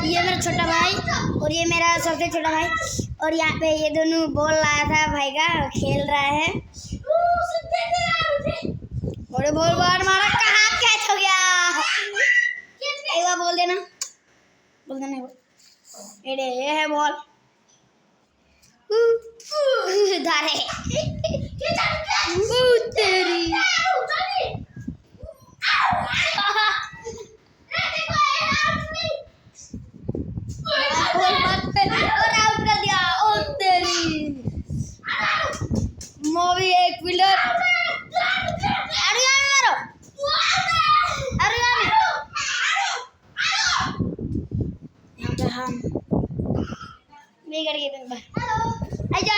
ये मेरा छोटा भाई और ये मेरा सबसे छोटा भाई, और यहाँ पे ये दोनों बॉल लाया था भाई का, खेल रहा है। बड़े बॉल बार मारा, कहाँ कैच हो गया? एक बार बोल देना ये है बॉल। धारे तेरी और आउट कर दिया। ओ तेरी मूवी एक फील्डर हम नहीं करके आजा